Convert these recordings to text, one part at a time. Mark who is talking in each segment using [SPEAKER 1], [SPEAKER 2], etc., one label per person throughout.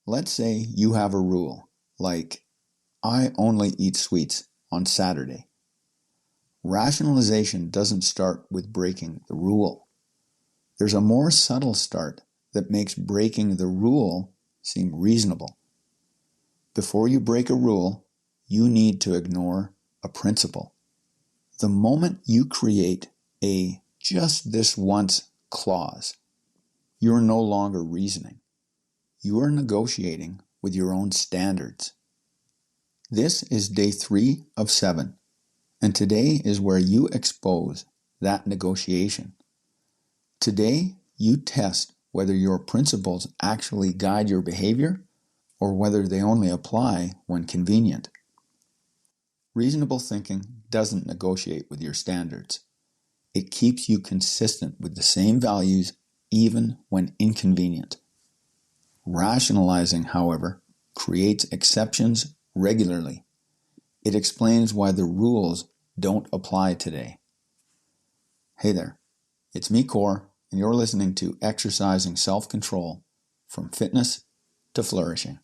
[SPEAKER 1] Let's say you have a rule, like, I only eat sweets on Saturday. Rationalization doesn't start with breaking the rule. There's a more subtle start that makes breaking the rule seem reasonable. Before you break a rule, you need to ignore a principle. The moment you create a just this once clause, you're no longer reasoning. You are negotiating with your own standards. This is day 3 of 7, and today is where you expose that negotiation. Today, you test whether your principles actually guide your behavior or whether they only apply when convenient. Reasonable thinking doesn't negotiate with your standards. It keeps you consistent with the same values even when inconvenient. Rationalizing, however, creates exceptions regularly. It explains why the rules don't apply today. Hey there, it's me, Core, and you're listening to Exercising Self-Control from Fitness to Flourishing.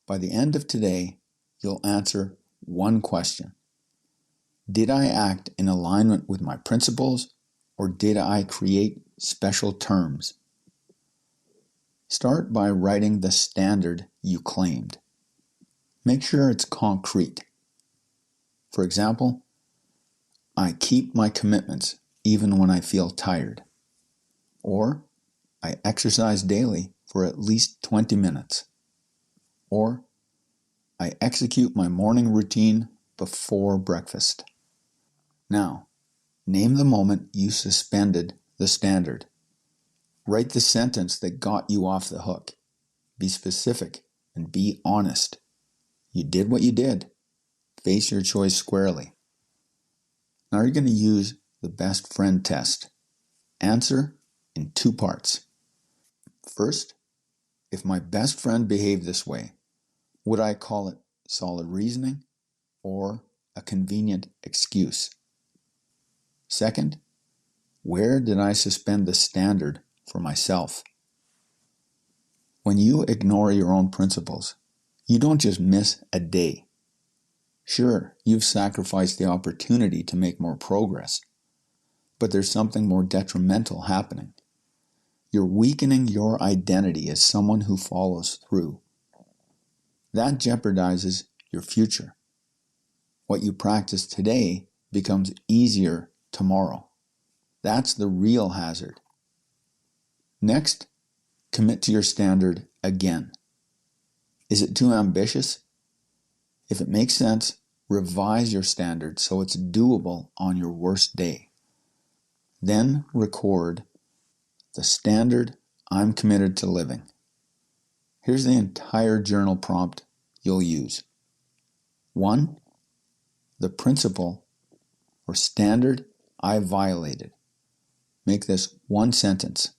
[SPEAKER 1] By the end of today, you'll answer one question. Did I act in alignment with my principles, or did I create special terms? Start by writing the standard you claimed. Make sure it's concrete. For example, I keep my commitments even when I feel tired. Or, I exercise daily for at least 20 minutes. Or, I execute my morning routine before breakfast. Now, name the moment you suspended the standard. Write the sentence that got you off the hook. Be specific and be honest. You did what you did. Face your choice squarely. Now you're going to use the best friend test. Answer in 2 parts. First, if my best friend behaved this way, would I call it solid reasoning or a convenient excuse? Second, where did I suspend the standard for myself? When you ignore your own principles, you don't just miss a day. Sure, you've sacrificed the opportunity to make more progress, but there's something more detrimental happening. You're weakening your identity as someone who follows through. That jeopardizes your future. What you practice today becomes easier tomorrow. That's the real hazard. Next, commit to your standard again. Is it too ambitious? If it makes sense, revise your standard so it's doable on your worst day. Then record the standard I'm committed to living. Here's the entire journal prompt you'll use. 1. The principle or standard I violated. Make this one sentence.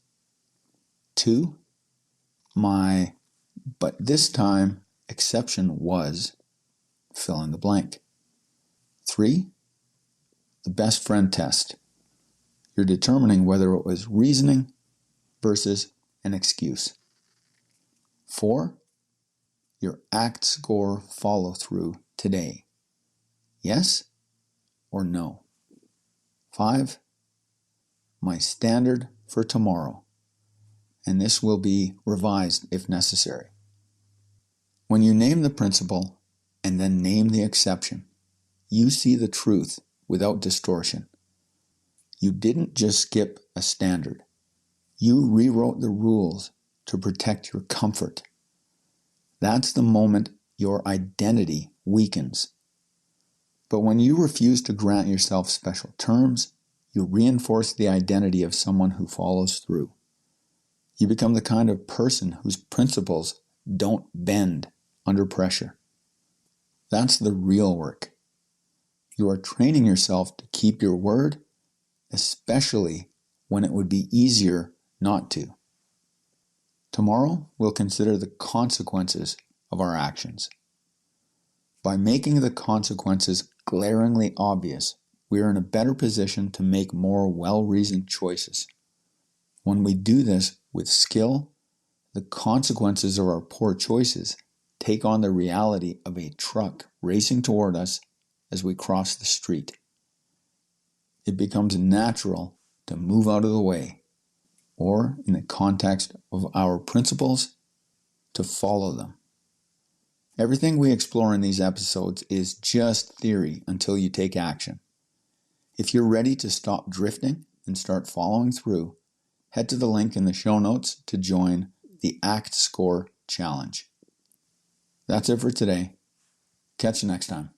[SPEAKER 1] 2. My but this time exception was fill in the blank. 3. The best friend test. You're determining whether it was reasoning versus an excuse. 4. Your ACT score follow through today. Yes or no? 5. My standard for tomorrow. And this will be revised if necessary. When you name the principle and then name the exception, you see the truth without distortion. You didn't just skip a standard. You rewrote the rules to protect your comfort. That's the moment your identity weakens. But when you refuse to grant yourself special terms, you reinforce the identity of someone who follows through. You become the kind of person whose principles don't bend under pressure. That's the real work. You are training yourself to keep your word, especially when it would be easier not to. Tomorrow, we'll consider the consequences of our actions. By making the consequences glaringly obvious, we are in a better position to make more well-reasoned choices. When we do this with skill, The consequences of our poor choices take on the reality of a truck racing toward us as we cross the street. It becomes natural to move out of the way, or in the context of our principles, to follow them. Everything we explore in these episodes is just theory until you take action. If you're ready to stop drifting and start following through, head to the link in the show notes to join the Act Score Challenge. That's it for today. Catch you next time.